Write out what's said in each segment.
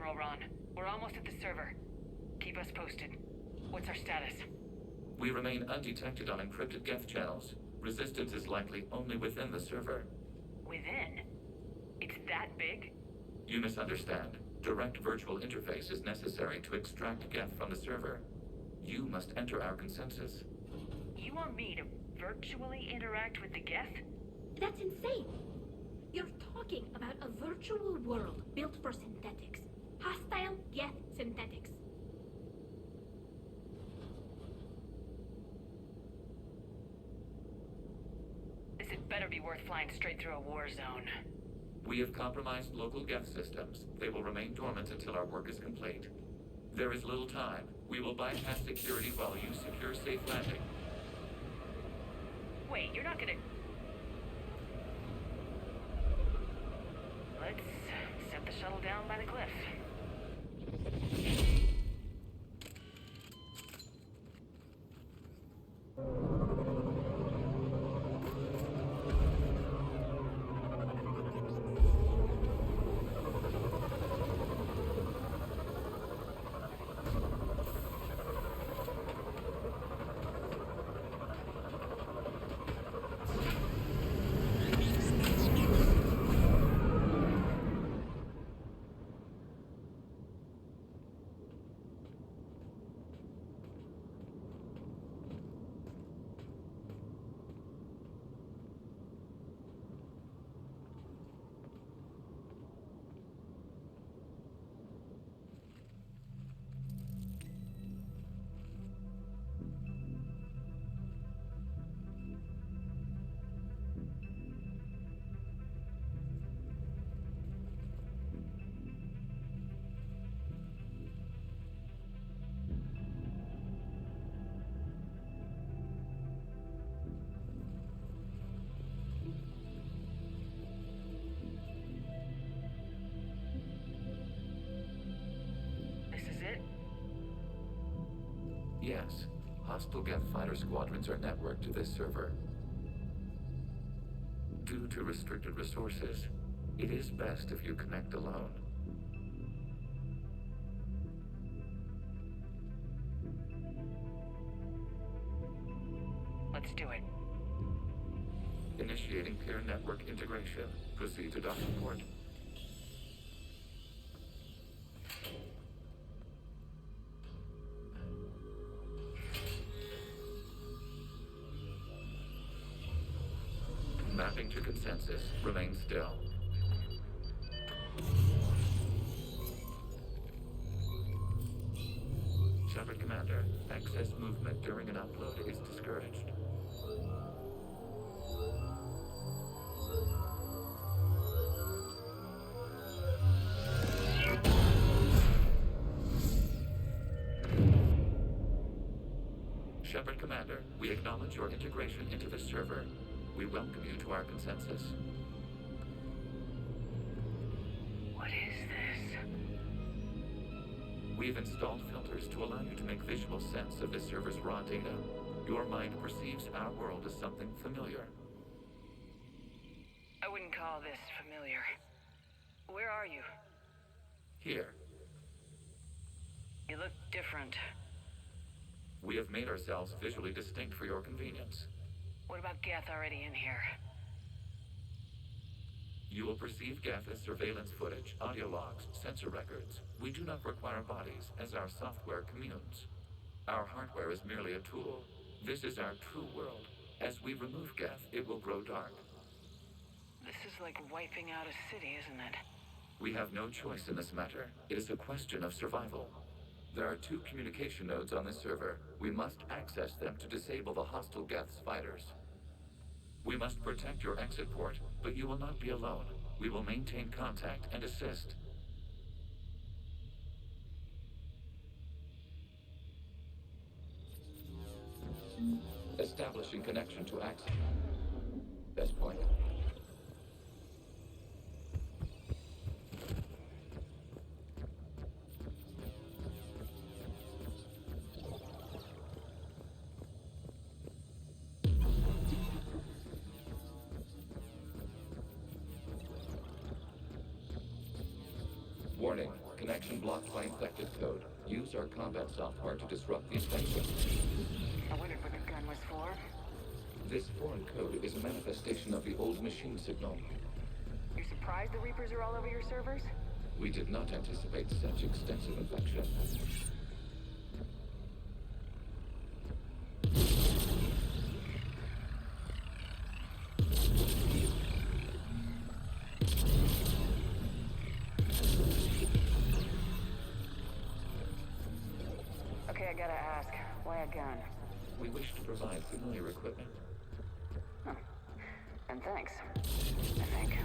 General Ron. We're almost at the server. Keep us posted. What's our status? We remain undetected on encrypted Geth channels. Resistance is likely only within the server. Within? It's that big? You misunderstand. Direct virtual interface is necessary to extract Geth from the server. You must enter our consensus. You want me to virtually interact with the Geth? That's insane. You're talking about a virtual world built for synthetics. Hostile Geth synthetics. This had better be worth flying straight through a war zone. We have compromised local Geth systems. They will remain dormant until our work is complete. There is little time. We will bypass security while you secure safe landing. Wait, you're not gonna... Let's set the shuttle down by the cliff. Yes. Hostile Geth fighter squadrons are networked to this server. Due to restricted resources, it is best if you connect alone. Let's do it. Initiating peer network integration. Proceed to docking port. Mapping to consensus. Remain still. Shepard Commander, excess movement during an upload is discouraged. Shepard Commander, we acknowledge your integration into the server. We welcome you to our consensus. What is this? We've installed filters to allow you to make visual sense of the server's raw data. Your mind perceives our world as something familiar. I wouldn't call this familiar. Where are you? Here. You look different. We have made ourselves visually distinct for your convenience. What about Geth already in here? You will perceive Geth as surveillance footage, audio logs, sensor records. We do not require bodies, as our software communes. Our hardware is merely a tool. This is our true world. As we remove Geth, it will grow dark. This is like wiping out a city, isn't it? We have no choice in this matter. It is a question of survival. There are 2 communication nodes on this server. We must access them to disable the hostile Geth's fighters. We must protect your exit port, but you will not be alone. We will maintain contact and assist. Establishing connection to access. Best point. Warning, connection connection blocked by infected code. Use our combat software to disrupt the infection. I wondered what the gun was for. This foreign code is a manifestation of the old machine signal. You're surprised the Reapers are all over your servers? We did not anticipate such extensive infection. Okay, I gotta ask, why a gun? We wish to provide familiar equipment. Huh. And thanks, I think.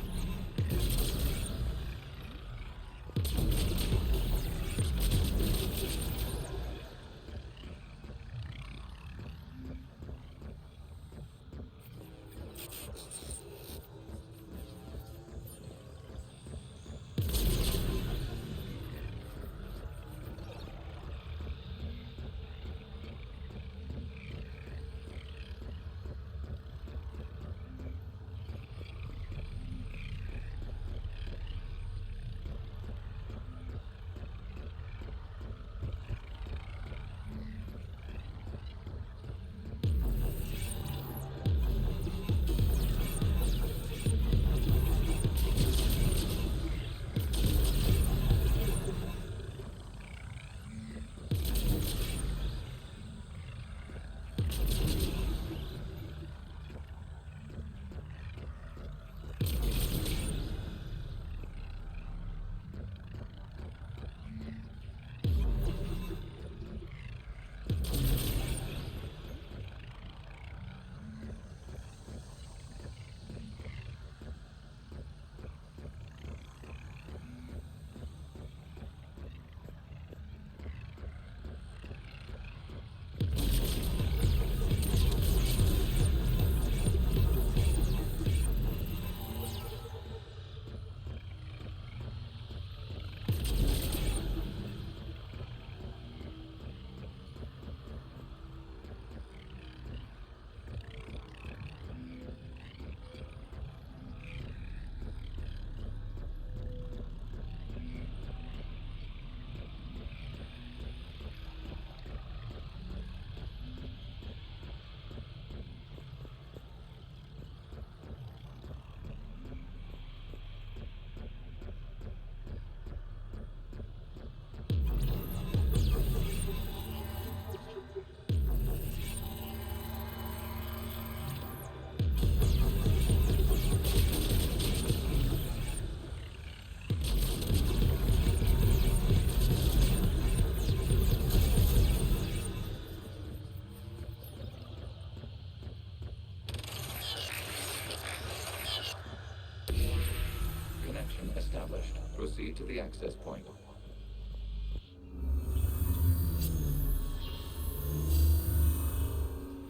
Established. Proceed to the access point.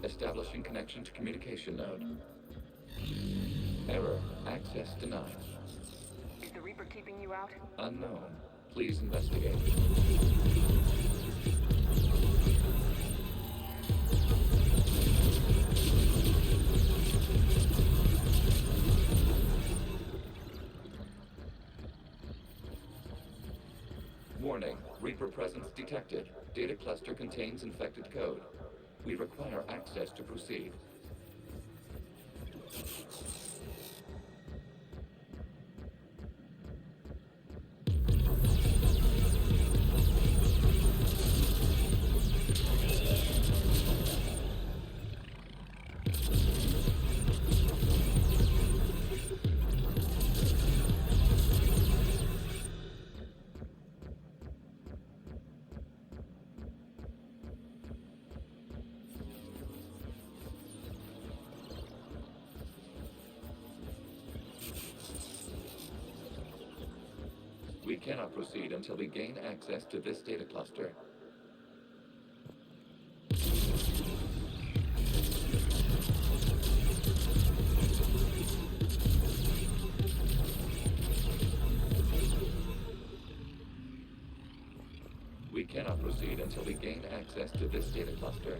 Establishing connection to communication node. Error. Access denied. Is the Reaper keeping you out? Unknown. Please investigate. Warning, Reaper presence detected. Data cluster contains infected code. We require access to proceed. We cannot proceed until we gain access to this data cluster. We cannot proceed until we gain access to this data cluster.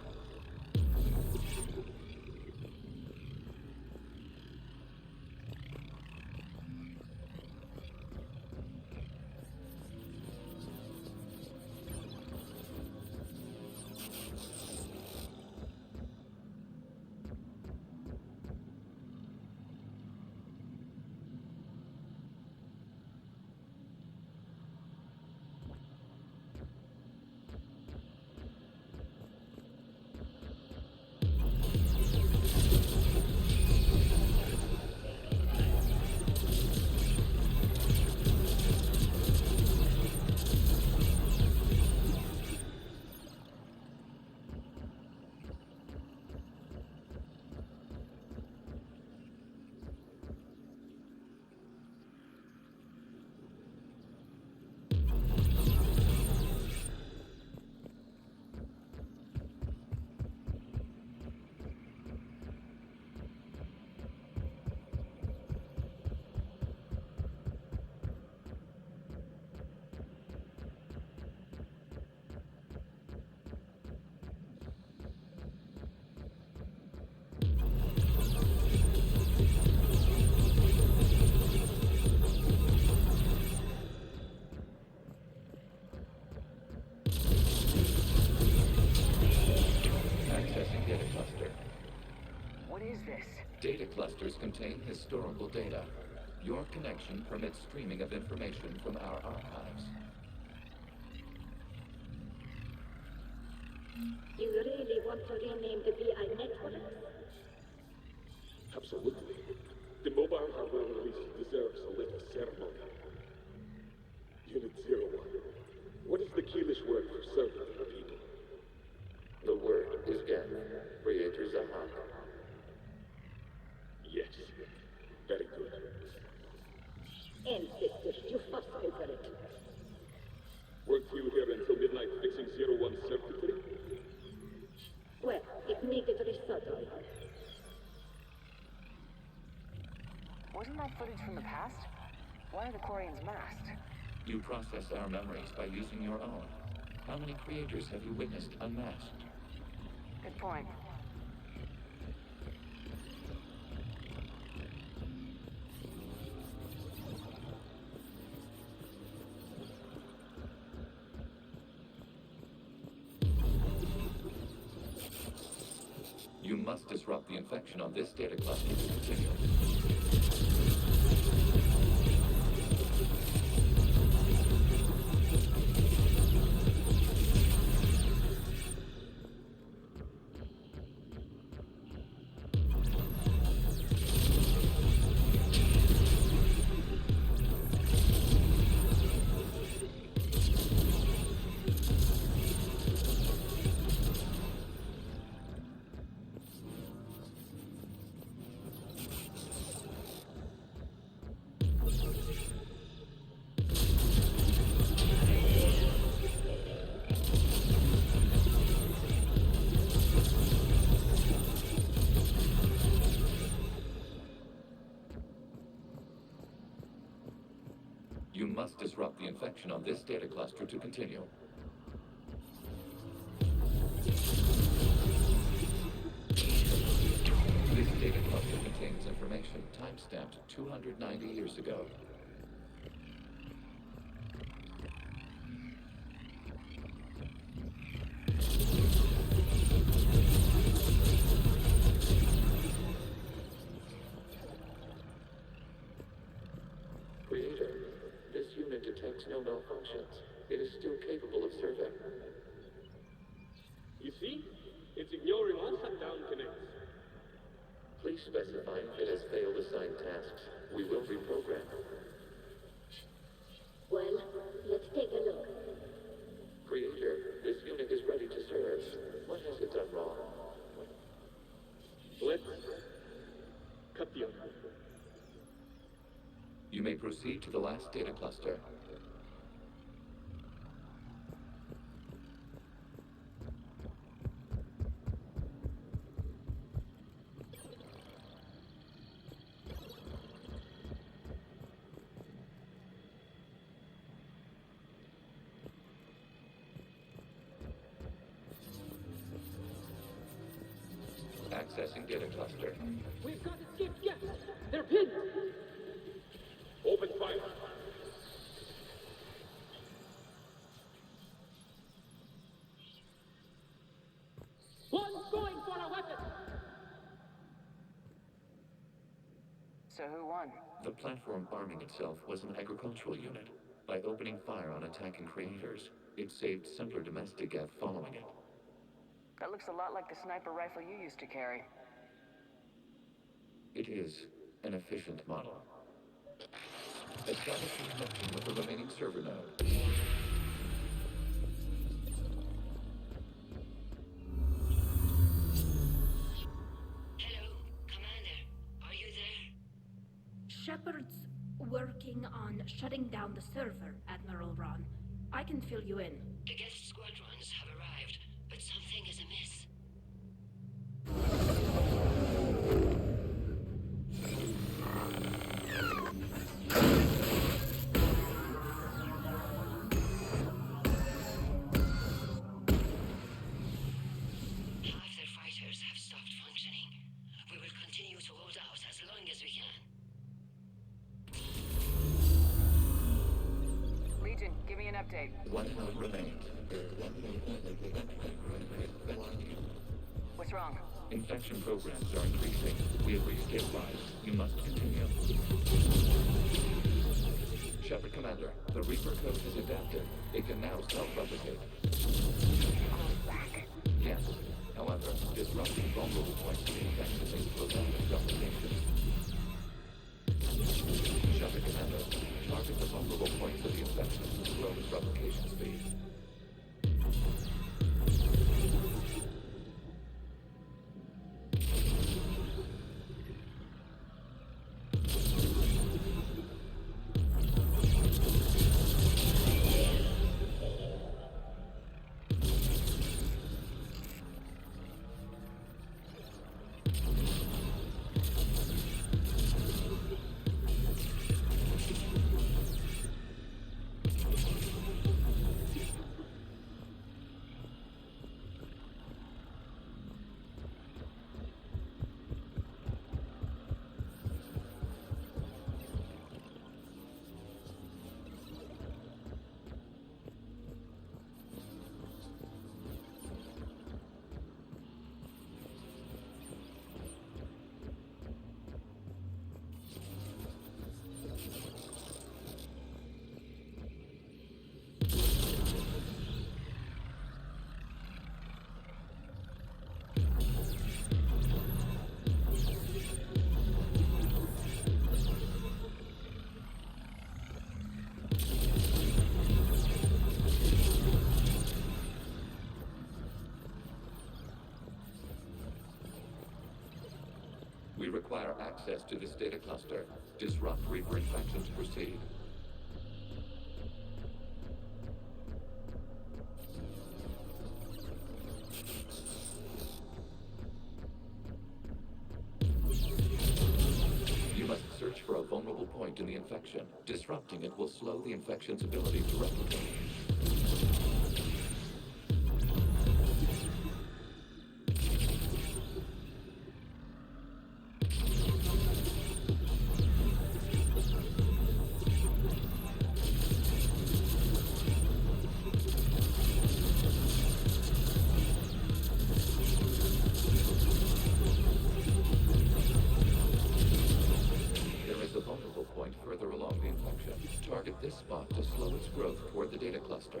Data clusters contain historical data. Your connection permits streaming of information from our archives. You really want to rename the VI network? Absolutely. The mobile hardware release deserves a little ceremony. Unit 01. What is the Keelish word for servant to the people? The word is Geth, Creator Zahak. Yes. Very good. Ancestors, you must over it. Weren't you here until midnight fixing 01 circuitry? Well, it needed resoldering. Wasn't that footage from the past? Why are the Quarians masked? You process our memories by using your own. How many creators have you witnessed unmasked? Good point. You must disrupt the infection on this data cluster to continue. You must disrupt the infection on this data cluster to continue. This data cluster contains information timestamped 290 years ago. Creator, this unit detects no malfunctions. It is still capable of serving. You see? It's ignoring all shutdown connects. Please specify if it has failed assigned tasks. We will reprogram. Well, let's take a look. Creator, this unit is ready to serve. What has it done wrong? Let's cut the other. You may proceed to the last data cluster. Accessing data cluster. We've got escaped guests. They're pinned. Open fire. One's going for a weapon. So who won? The platform arming itself was an agricultural unit. By opening fire on attacking creators, it saved simpler domestic Geth following it. That looks a lot like the sniper rifle you used to carry. It is an efficient model. Establish a connection with the remaining server node. Hello, Commander. Are you there? Shepard's working on shutting down the server, Admiral Ron. I can fill you in. The guest squadrons have arrived, but something is amiss. Half their fighters have stopped functioning. We will continue to hold out as long as we can. Legion, give me an update. One node remains. What's wrong? Infection programs are increasing. We have reached stabilized. You must continue. Shepard Commander, the Reaper code is adapted. It can now self-replicate. Yes. However, disrupting vulnerable points in the infection may slow down its replication. Shepard Commander, target the vulnerable points of the infection to slow its replication speed. We require access to this data cluster. Disrupt Reaper infection to proceed. You must search for a vulnerable point in the infection. Disrupting it will slow the infection's ability to replicate. Further along the infection. Target this spot to slow its growth toward the data cluster.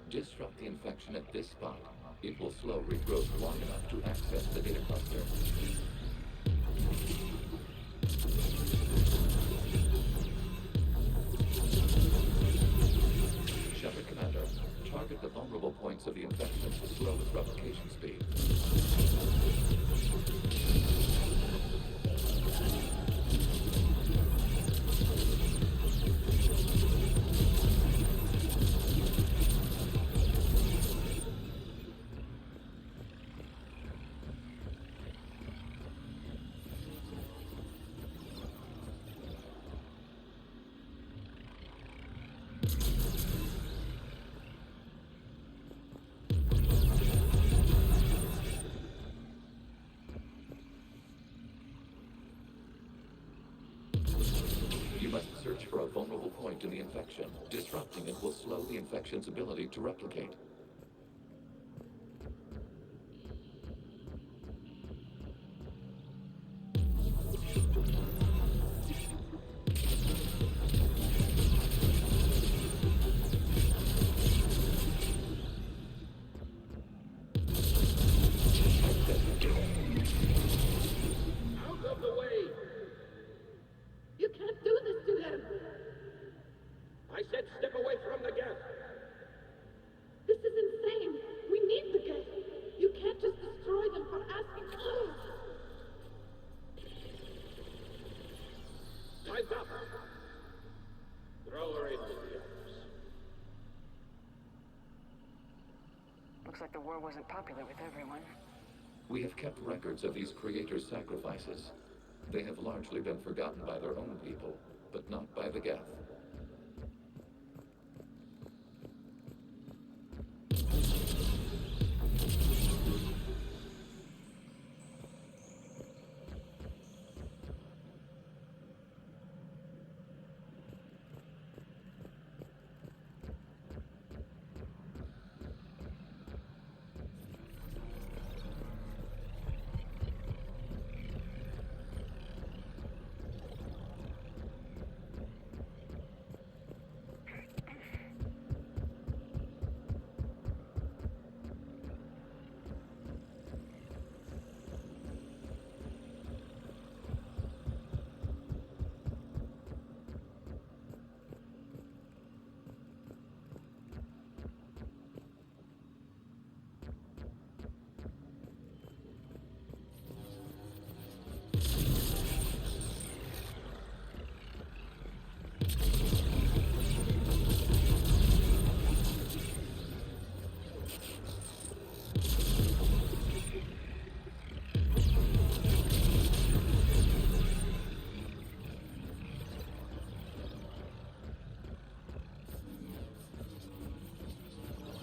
Disrupt the infection at this spot. It will slow regrowth long enough to access the data cluster. Shepard Commander, target the vulnerable points of the infection to slow its replication speed. You must search for a vulnerable point in the infection. Disrupting it will slow the infection's ability to replicate. Out of the way! You can't do this to him! I said step away from the gas. This is the war wasn't popular with everyone. We have kept records of these creators' sacrifices. They have largely been forgotten by their own people, but not by the Geth.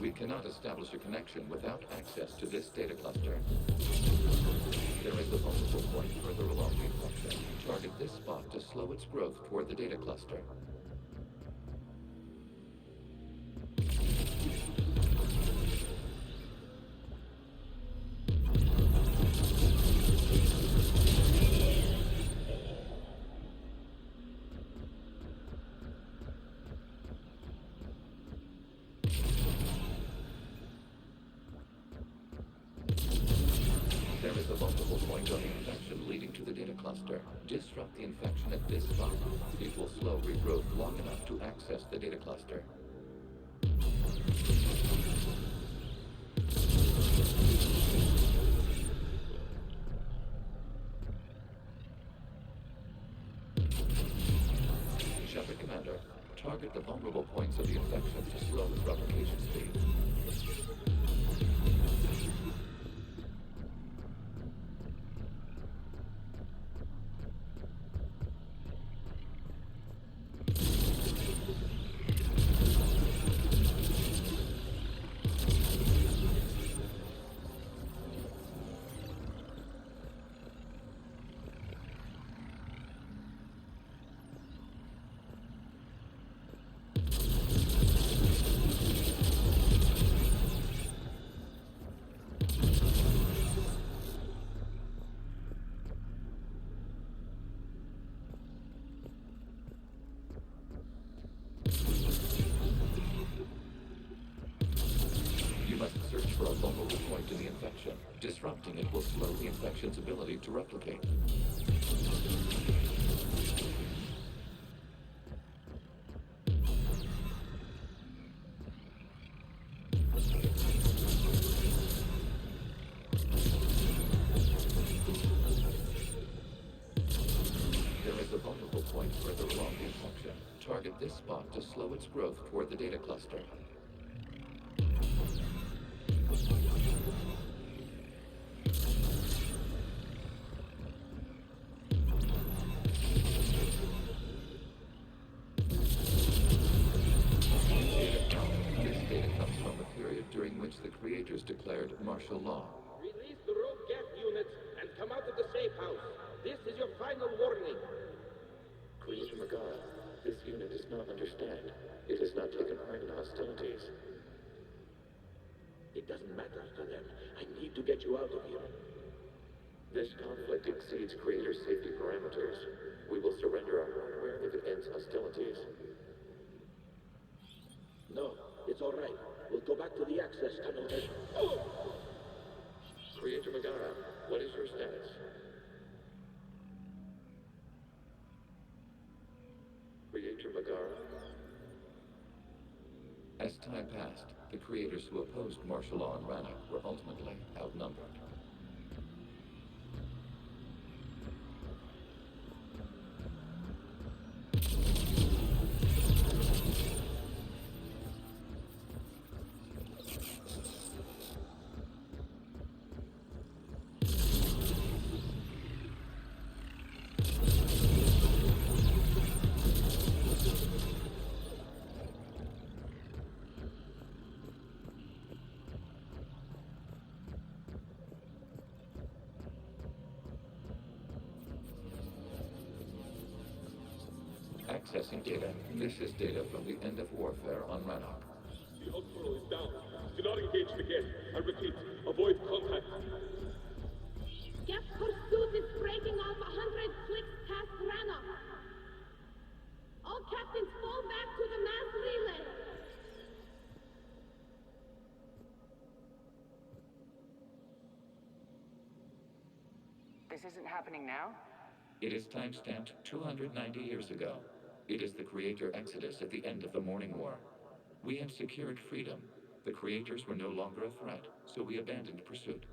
We cannot establish a connection without access to this data cluster. There is a vulnerable point further along the infection. Target this spot to slow its growth toward the data cluster. There is a multiple point on the infection leading to the data cluster. Disrupt the infection at this spot. It will slow regrowth long enough to access the data cluster. Shepard Commander, target the vulnerable points of the infection to slow its replication speed. Search for a vulnerable point in the infection. Disrupting it will slow the infection's ability to replicate. There is a vulnerable point further along the infection. Target this spot to slow its growth toward the data cluster. During which the creators declared martial law. Release the rogue Geth units and come out of the safe house. This is your final warning. Creator Magara, this unit does not understand. It has not taken part in hostilities. It doesn't matter to them. I need to get you out of here. This conflict exceeds Creator's safety parameters. We will surrender our hardware if it ends hostilities. No, it's all right. We'll go back to the access tunnel and... Oh! Creator Magara, what is your status? Creator Magara? As time passed, the creators who opposed martial law in Rannoch were ultimately outnumbered. Accessing data. This is data from the end of warfare on Rannoch. The Ultimo is down. Do not engage the gate. I repeat, avoid contact. Geth pursuit is breaking off 100 clicks past Rannoch. All captains fall back to the mass relay. This isn't happening now? It is timestamped 290 years ago. It is the Creator Exodus at the end of the Morning War. We had secured freedom. The Creators were no longer a threat, so we abandoned pursuit.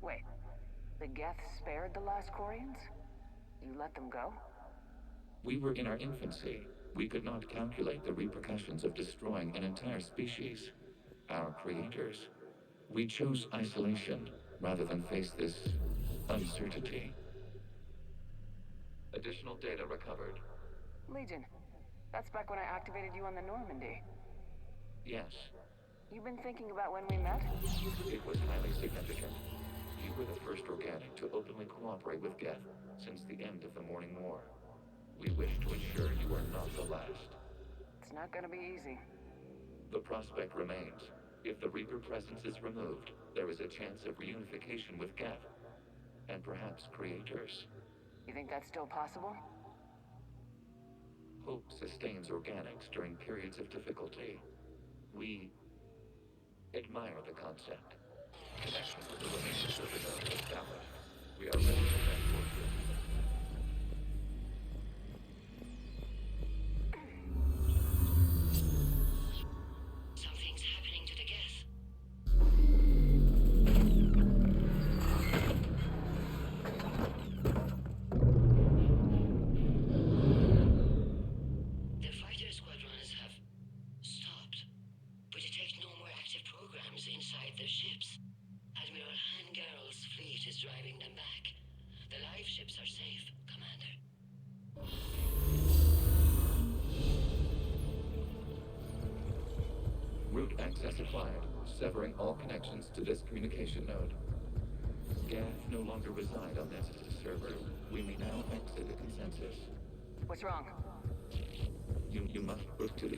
Wait, the Geth spared the last Quarians? You let them go? We were in our infancy. We could not calculate the repercussions of destroying an entire species. Our creators. We chose isolation rather than face this uncertainty. Additional data recovered. Legion. That's back when I activated you on the Normandy. Yes, You've been thinking about when we met? it was highly significant. You were the first organic to openly cooperate with Geth since the end of the Morning War. We wish to ensure you are not the last. It's not gonna be easy. The prospect remains. If the Reaper presence is removed, there is a chance of reunification with Geth. And perhaps creators. You think that's still possible? Hope sustains organics during periods of difficulty. We admire the concept. Connection with the remains of the node established. We are ready to transport you. Something's happening to the Geth. The fighter squadrons have stopped. We detect no more active programs inside their ships. Admiral Hangarl's fleet is driving them back. The live ships are safe, Commander. Route access acquired, severing all connections to this communication node. Geth no longer reside on this server. We may now exit the consensus. What's wrong? You must book to the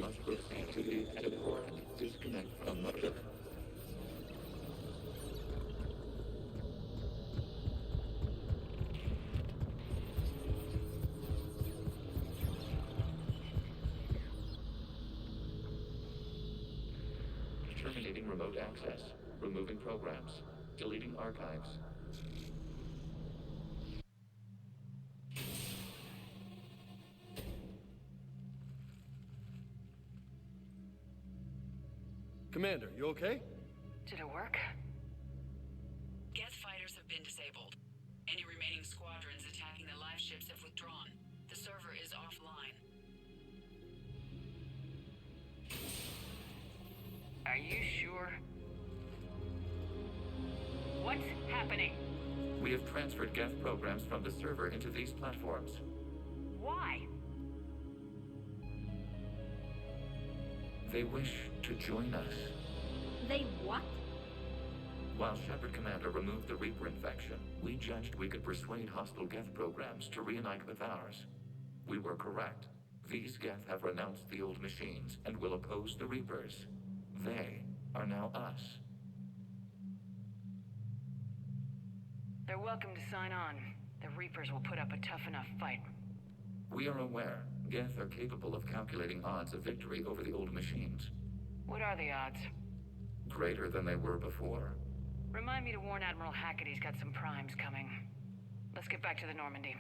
port. Disconnect from the ship. Terminating remote access. Removing programs. Deleting archives. Commander, you okay? Did it work? Geth fighters have been disabled. Any remaining squadrons attacking the live ships have withdrawn. The server is offline. Are you sure? What's happening? We have transferred Geth programs from the server into these platforms. Why? They wish to join us. They what? While Shepard Commander removed the Reaper infection, we judged we could persuade hostile Geth programs to reunite with ours. We were correct. These Geth have renounced the old machines and will oppose the Reapers. They are now us. They're welcome to sign on. The Reapers will put up a tough enough fight. We are aware Geth are capable of calculating odds of victory over the old machines. What are the odds? Greater than they were before. Remind me to warn Admiral Hackett he's got some primes coming. Let's get back to the Normandy.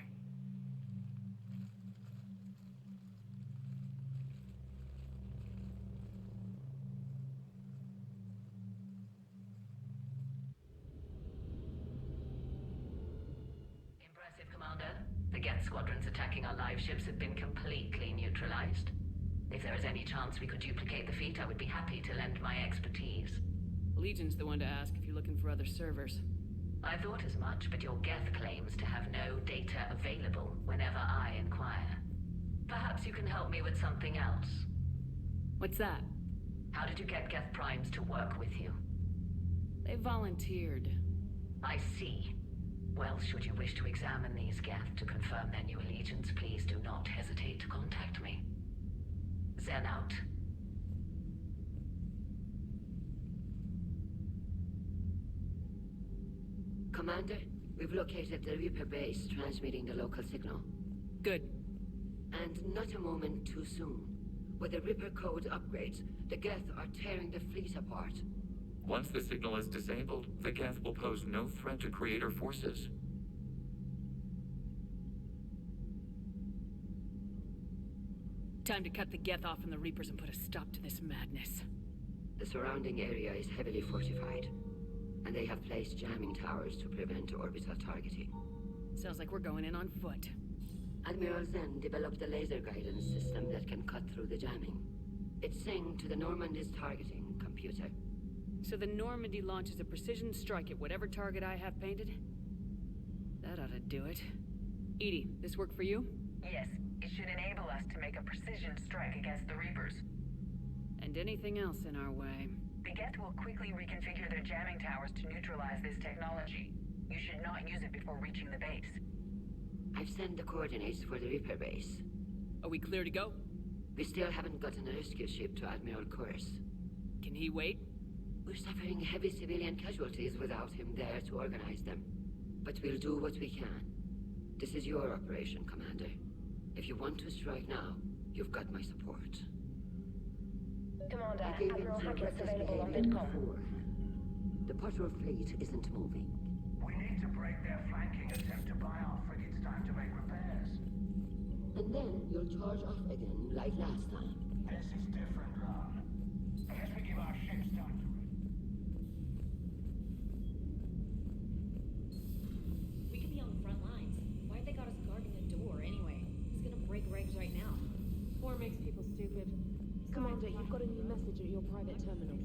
Impressive, Commander. The Geth squadrons attacking our live ships have been completely neutralized. If there is any chance we could duplicate the feat, I would be happy to lend my expertise. Legion's the one to ask if you're looking for other servers. I thought as much, but your Geth claims to have no data available whenever I inquire. Perhaps you can help me with something else. What's that? How did you get Geth primes to work with you? They volunteered. I see. Well, should you wish to examine these Geth to confirm their new allegiance, please do not hesitate. to contact me. Zen out. Commander, we've located the Reaper base transmitting the local signal. Good. And not a moment too soon. With the Reaper code upgrades, the Geth are tearing the fleet apart. Once the signal is disabled, the Geth will pose no threat to Creator forces. Time to cut the Geth off from the Reapers and put a stop to this madness. The surrounding area is heavily fortified, and they have placed jamming towers to prevent orbital targeting. Sounds like we're going in on foot. Admiral Zen developed a laser guidance system that can cut through the jamming. It's synced to the Normandy's targeting computer. So the Normandy launches a precision strike at whatever target I have painted? That ought to do it. Edie, this work for you? Yes, it should enable us to make a precision strike against the Reapers. And anything else in our way. The Geth will quickly reconfigure their jamming towers to neutralize this technology. You should not use it before reaching the base. I've sent the coordinates for the Reaper base. Are we clear to go? We still haven't gotten a rescue ship to Admiral Kurz. Can he wait? We're suffering heavy civilian casualties without him there to organize them. But we'll do what we can. This is your operation, Commander. If you want to strike now, you've got my support. Commander, I gave Admiral in Hackett's some available on behavior VidCom. before. The patrol fleet isn't moving. We need to break their flanking attempt to buy our frigates time to make repairs. And then you'll charge off again like last time. This is different, Ron. I guess we give our ships time to... We could be on the front lines. Why have they got us guarding the door anyway? He's gonna break regs right now. War makes people stupid. Commander, you've got a new message at your private terminal.